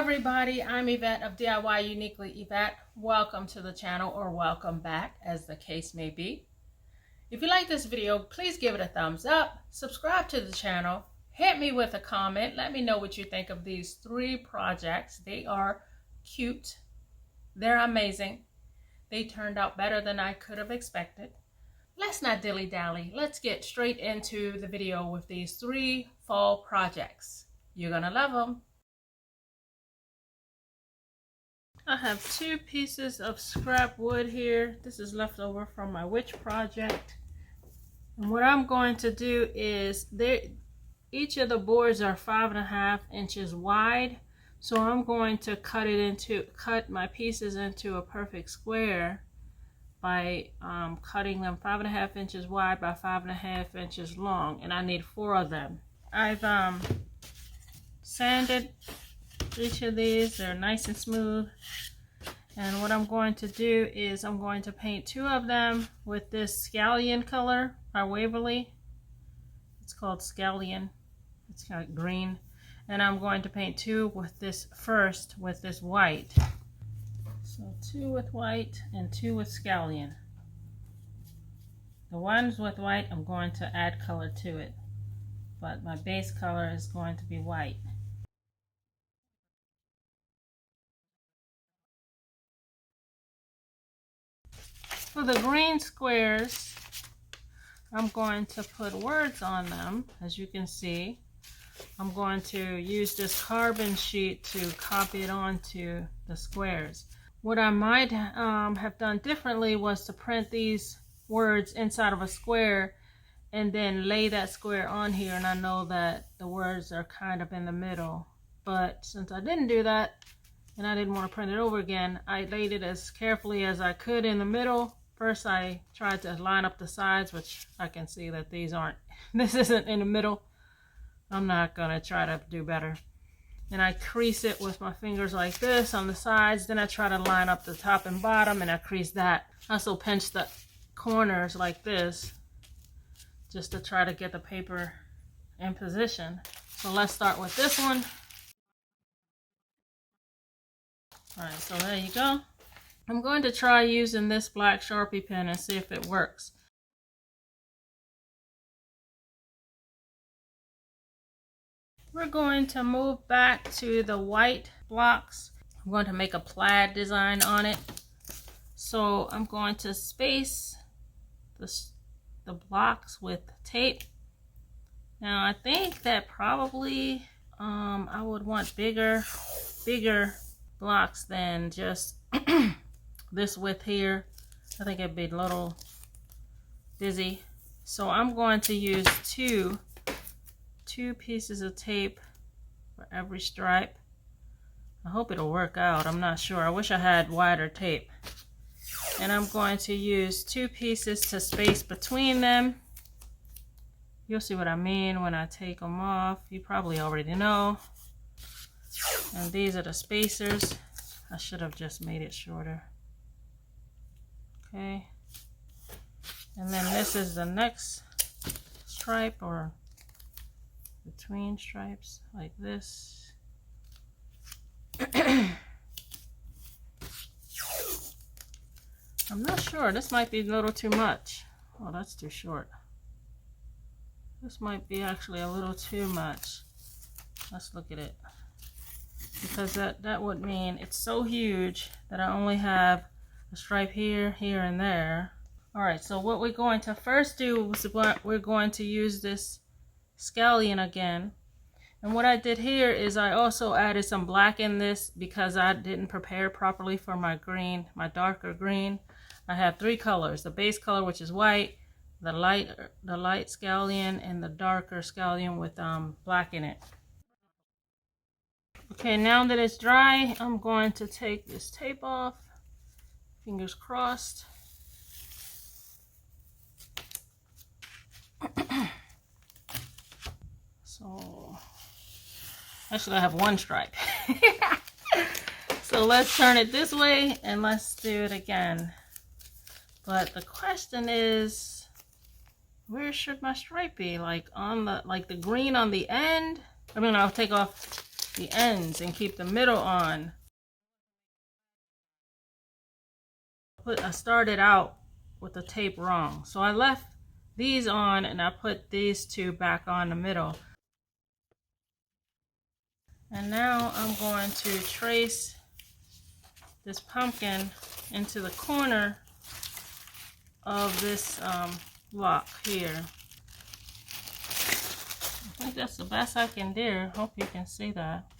everybody, I'm Yvette of DIY Uniquely Yvette. Welcome to the channel, or welcome back, as the case may be. If you like this video, please give it a thumbs up, subscribe to the channel, hit me with a comment, let me know what you think of these 3 projects. They are cute, they're amazing, they turned out better than I could have expected. Let's not dilly-dally, let's get straight into the video with these 3 fall projects. You're gonna love them. I have 2 pieces of scrap wood here. This is left over from my witch project. And what I'm going to do is, each of the boards are 5.5 inches wide. So I'm going to cut my pieces into a perfect square by cutting them 5.5 inches wide by 5.5 inches long. And I need 4 of them. I've sanded each of these. They're nice and smooth, and what I'm going to do is I'm going to paint 2 of them with this Scallion color by Waverly. It's called Scallion. It's kind of green, and I'm going to paint 2 with this first with this white. So 2 with white and 2 with Scallion. The ones with white, I'm going to add color to it, but my base color is going to be white. For the green squares, I'm going to put words on them. As you can see, I'm going to use this carbon sheet to copy it onto the squares. What I might have done differently was to print these words inside of a square and then lay that square on here, and I know that the words are kind of in the middle. But since I didn't do that and I didn't want to print it over again, I laid it as carefully as I could in the middle. First, I tried to line up the sides, which I can see that these aren't, this isn't in the middle. I'm not going to try to do better. And I crease it with my fingers like this on the sides. Then I try to line up the top and bottom, and I crease that. I also pinch the corners like this, just to try to get the paper in position. So let's start with this one. Alright, so there you go. I'm going to try using this black Sharpie pen and see if it works. We're going to move back to the white blocks. I'm going to make a plaid design on it. So I'm going to space the blocks with tape. Now I think that probably I would want bigger blocks than just this width here. I think it'd be a little busy. So I'm going to use two pieces of tape for every stripe. I hope it'll work out. I'm not sure. I wish I had wider tape. And I'm going to use 2 pieces to space between them. You'll see what I mean when I take them off. You probably already know. And these are the spacers. I should have just made it shorter. Okay. And then this is the next stripe, or between stripes, like this. I'm not sure. This might be a little too much. Oh, that's too short. This might be actually a little too much. Let's look at it. Because that would mean it's so huge that I only have a stripe here, here, and there. Alright, so what we're going to first do is we're going to use this Scallion again. And what I did here is I also added some black in this because I didn't prepare properly for my green, my darker green. I have 3 colors: the base color, which is white, the light Scallion, and the darker Scallion with black in it. Okay, now that it's dry, I'm going to take this tape off. Fingers crossed. So, actually I have 1 stripe. So let's turn it this way and let's do it again. But the question is, where should my stripe be? Like on the green on the end? I mean, I'll take off the ends and keep the middle on. I started out with the tape wrong, so I left these on and I put these two back on the middle. And now I'm going to trace this pumpkin into the corner of this block here. I think that's the best I can do. Hope you can see that.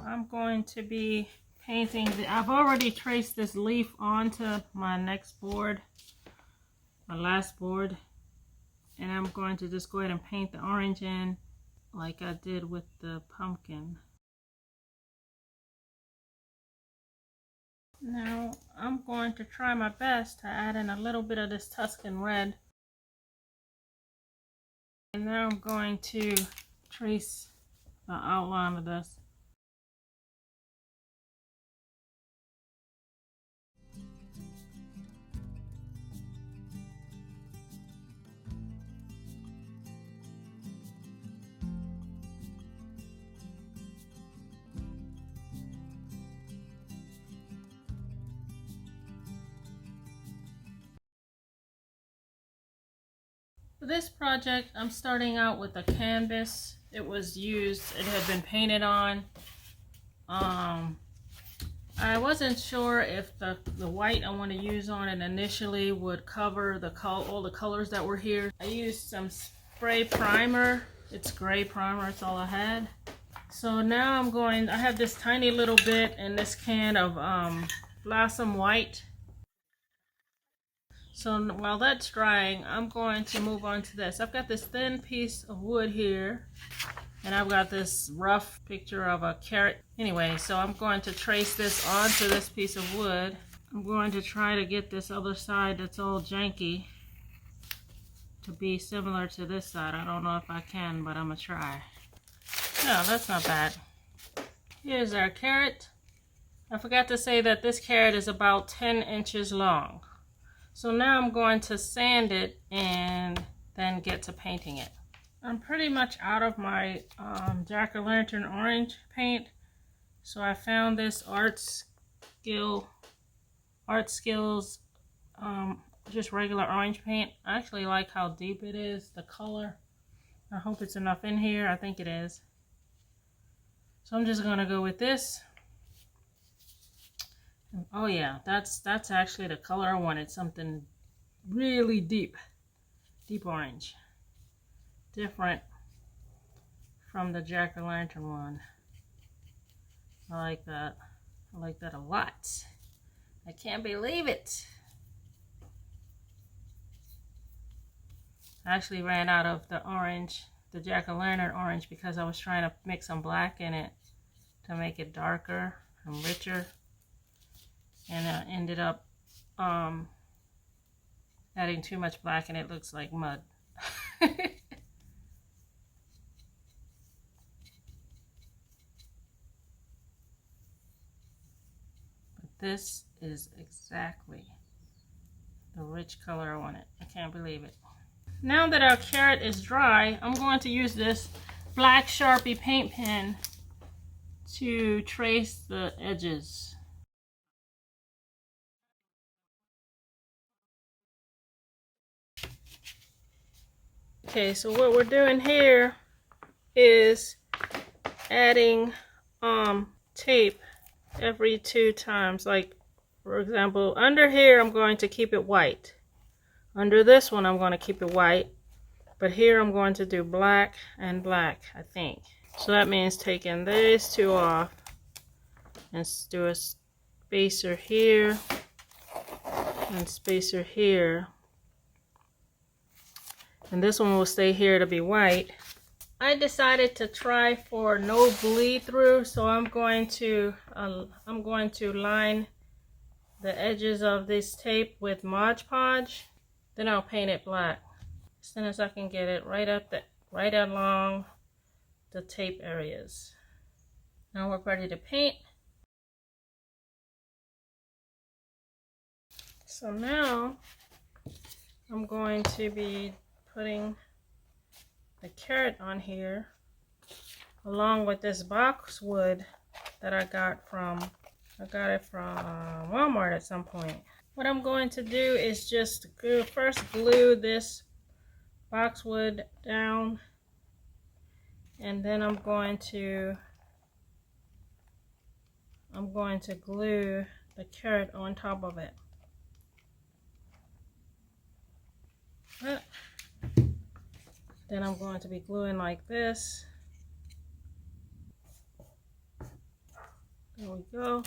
I'm going to be painting I've already traced this leaf onto my next board, my last board, and I'm going to just go ahead and paint the orange in like I did with the pumpkin. Now I'm going to try my best to add in a little bit of this Tuscan red, and now I'm going to trace the outline of this. For this project, I'm starting out with a canvas. It was used, it had been painted on. I wasn't sure if the white I want to use on it initially would cover all the colors that were here. I used some spray primer. It's gray primer, it's all I had. So now I have this tiny little bit in this can of Blossom White. So while that's drying, I'm going to move on to this. I've got this thin piece of wood here, and I've got this rough picture of a carrot. Anyway, so I'm going to trace this onto this piece of wood. I'm going to try to get this other side that's all janky to be similar to this side. I don't know if I can, but I'm gonna try. No, that's not bad. Here's our carrot. I forgot to say that this carrot is about 10 inches long. So now I'm going to sand it and then get to painting it. I'm pretty much out of my jack-o'-lantern orange paint. So I found this Art Skills just regular orange paint. I actually like how deep it is, the color. I hope it's enough in here. I think it is. So I'm just gonna go with this. Oh yeah, that's actually the color I wanted. Something really deep orange, different from the jack-o'-lantern one. I like that. I like that a lot. I can't believe it. I actually ran out of the orange, the jack-o'-lantern orange, because I was trying to mix some black in it to make it darker and richer. And I ended up adding too much black and it looks like mud. But this is exactly the rich color I wanted. I can't believe it. Now that our carrot is dry, I'm going to use this black Sharpie paint pen to trace the edges. Okay, so what we're doing here is adding tape every 2 times. Like, for example, under here I'm going to keep it white. Under this one I'm going to keep it white. But here I'm going to do black and black, I think. So that means taking these 2 off and do a spacer here and spacer here. And this one will stay here to be white. I decided to try for no bleed through, so I'm going to line the edges of this tape with Mod Podge. Then I'll paint it black as soon as I can get it right along the tape areas. Now we're ready to paint. So now I'm going to be putting the carrot on here along with this boxwood that I got it from Walmart at some point. What I'm going to do is just first glue this boxwood down, and then I'm going to glue the carrot on top of it. Then I'm going to be gluing like this. There we go.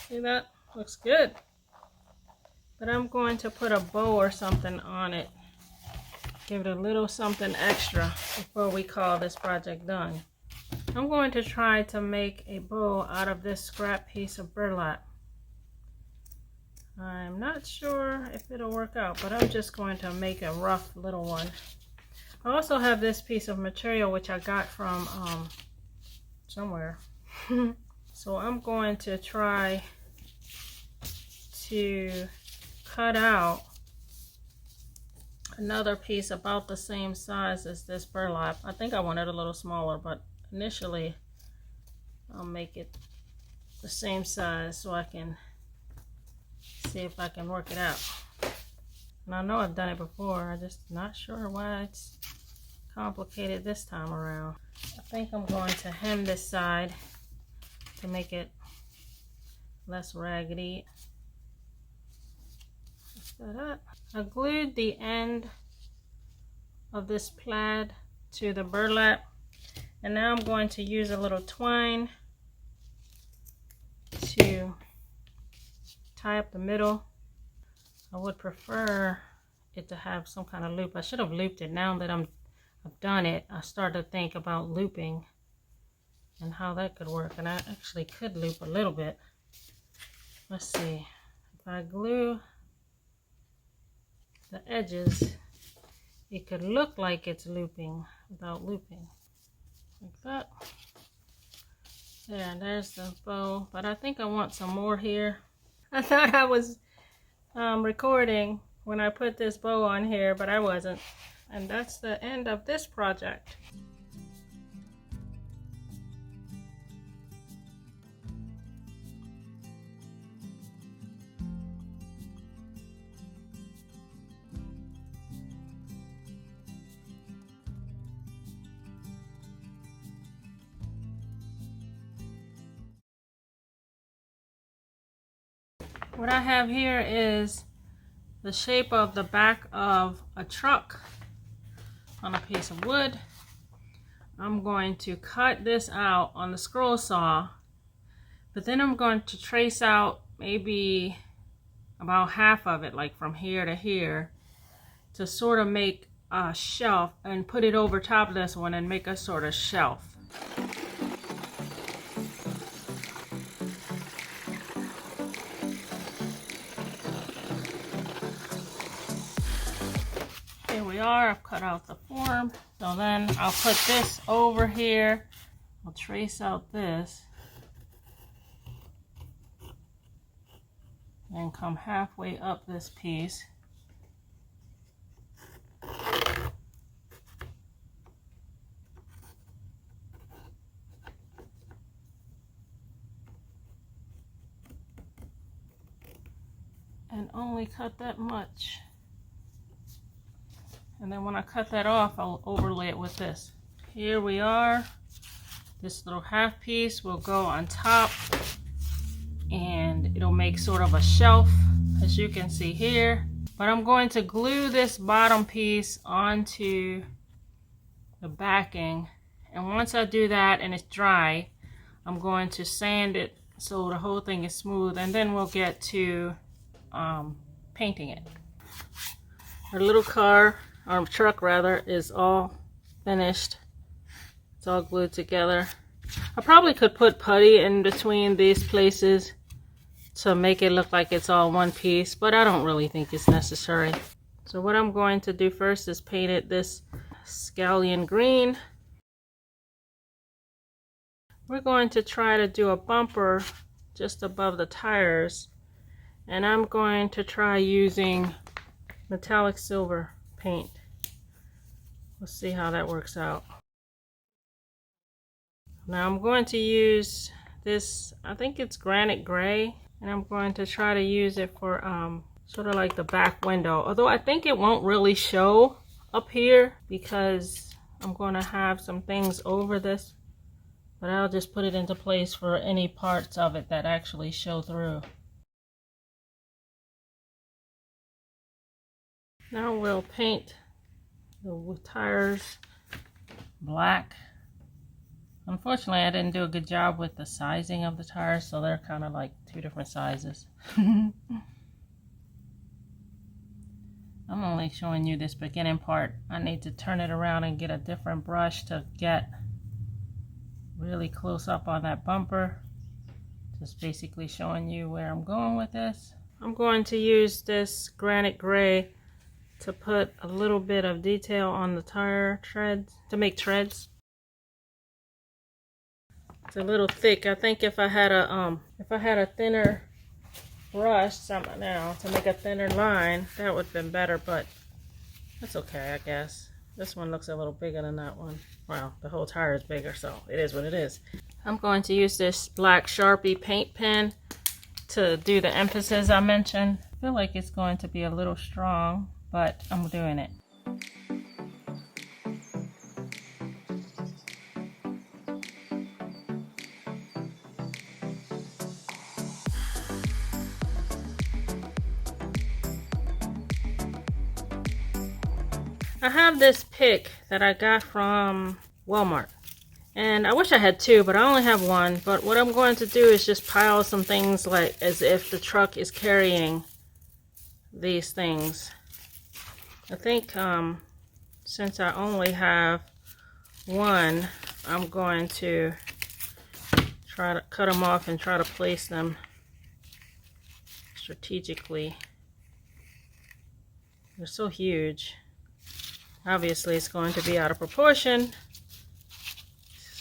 See that? Looks good. But I'm going to put a bow or something on it. Give it a little something extra before we call this project done. I'm going to try to make a bow out of this scrap piece of burlap. I'm not sure if it'll work out, but I'm just going to make a rough little one. I also have this piece of material which I got from somewhere. So I'm going to try to cut out another piece about the same size as this burlap. I think I want it a little smaller, but initially I'll make it the same size so I can see if I can work it out. And I know I've done it before, I'm just not sure why it's complicated this time around. I think I'm going to hem this side to make it less raggedy. Set up. I glued the end of this plaid to the burlap, and now I'm going to use a little twine to tie up the middle. I would prefer it to have some kind of loop. I should have looped it. Now that I've done it, I started to think about looping and how that could work, and I actually could loop a little bit. Let's see. If I glue the edges, it could look like it's looping without looping. Like that. There, there's the bow, but I think I want some more here. I thought I was recording when I put this bow on here, but I wasn't. And that's the end of this project. What I have here is the shape of the back of a truck on a piece of wood. I'm going to cut this out on the scroll saw, but then I'm going to trace out maybe about half of it, like from here to here, to sort of make a shelf, and put it over top of this one and make a sort of shelf. I've cut out the form, so then I'll put this over here. I'll trace out this and come halfway up this piece. And only cut that much. And then when I cut that off, I'll overlay it with this. Here we are. This little half piece will go on top, and it'll make sort of a shelf, as you can see here. But I'm going to glue this bottom piece onto the backing. And once I do that and it's dry, I'm going to sand it so the whole thing is smooth, and then we'll get to painting it. Our little car, our truck rather, is all finished. It's all glued together. I probably could put putty in between these places to make it look like it's all one piece, but I don't really think it's necessary. So what I'm going to do first is paint it this scallion green. We're going to try to do a bumper just above the tires, and I'm going to try using metallic silver paint. Let's see how that works out. Now I'm going to use this, I think it's granite gray, and I'm going to try to use it for sort of like the back window. Although I think it won't really show up here because I'm going to have some things over this, but I'll just put it into place for any parts of it that actually show through. Now we'll paint the tires black. Unfortunately, I didn't do a good job with the sizing of the tires, so they're kind of like two different sizes. I'm only showing you this beginning part. I need to turn it around and get a different brush to get really close up on that bumper. Just basically showing you where I'm going with this. I'm going to use this granite gray to put a little bit of detail on the tire treads, to make treads. It's a little thick. I think if I had a thinner brush somehow to make a thinner line, that would have been better, but that's okay, I guess. This one looks a little bigger than that one. Well, the whole tire is bigger, so it is what it is. I'm going to use this black Sharpie paint pen to do the emphasis I mentioned. I feel like it's going to be a little strong, but I'm doing it. I have this pick that I got from Walmart, and I wish I had two, but I only have one. But what I'm going to do is just pile some things like as if the truck is carrying these things. I think since I only have one, I'm going to try to cut them off and try to place them strategically. They're so huge. Obviously, it's going to be out of proportion.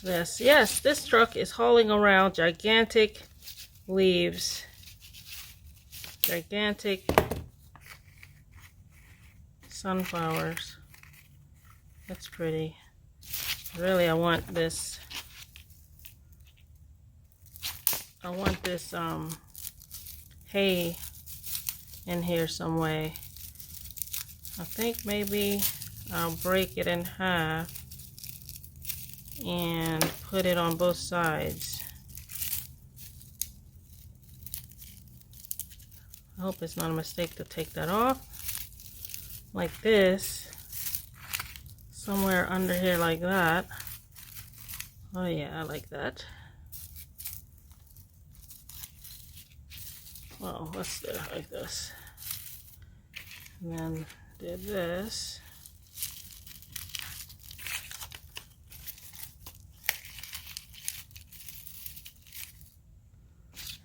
Yes, this truck is hauling around gigantic leaves. Gigantic sunflowers. That's pretty. Really, I want this hay in here some way. I think maybe I'll break it in half and put it on both sides. I hope it's not a mistake to take that off like this, somewhere under here like that. Oh yeah, I like that. Well, let's do it like this. And then did this.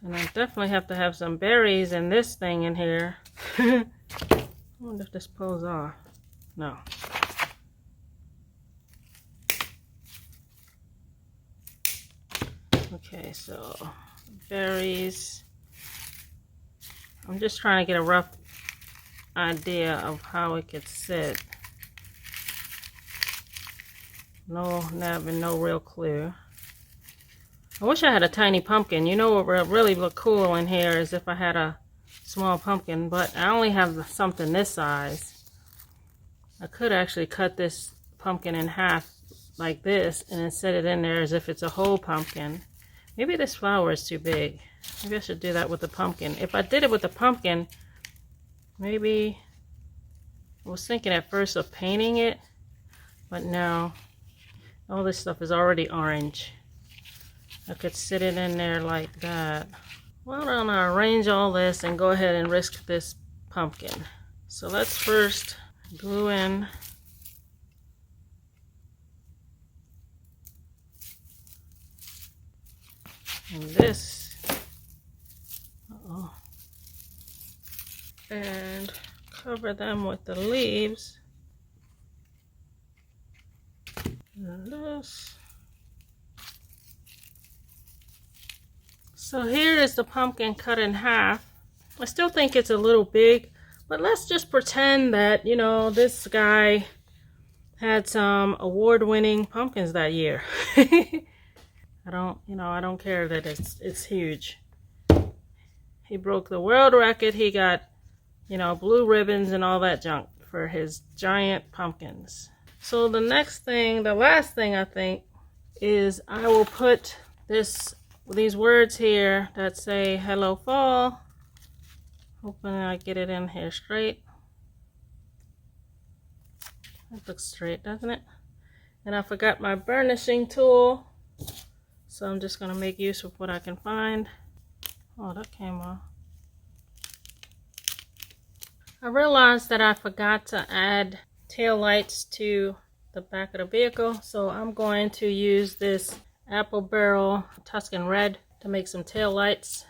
And I definitely have to have some berries in this thing in here. I wonder if this pulls off. No. Okay, so berries. I'm just trying to get a rough idea of how it could sit. No, having no real clue. I wish I had a tiny pumpkin. You know what would really look cool in here is if I had a small pumpkin, but I only have something this size. I could actually cut this pumpkin in half like this and then set it in there as if it's a whole pumpkin. Maybe this flower is too big. Maybe I should do that with the pumpkin. If I did it with the pumpkin, maybe I was thinking at first of painting it, but no. All this stuff is already orange. I could sit it in there like that. Why don't I arrange all this and go ahead and risk this pumpkin? So let's first glue in And this. Uh-oh. And cover them with the leaves. And this. So here is the pumpkin cut in half. I still think it's a little big, but let's just pretend that, you know, this guy had some award-winning pumpkins that year. I don't care that it's huge. He broke the world record. He got, you know, blue ribbons and all that junk for his giant pumpkins. So the last thing I think is I will put these words here that say hello fall. Hoping I get it in here straight. That looks straight, doesn't it? And I forgot my burnishing tool, so I'm just gonna make use of what I can find. Oh, that came off. I realized that I forgot to add tail lights to the back of the vehicle, so I'm going to use this apple barrel Tuscan red to make some tail lights.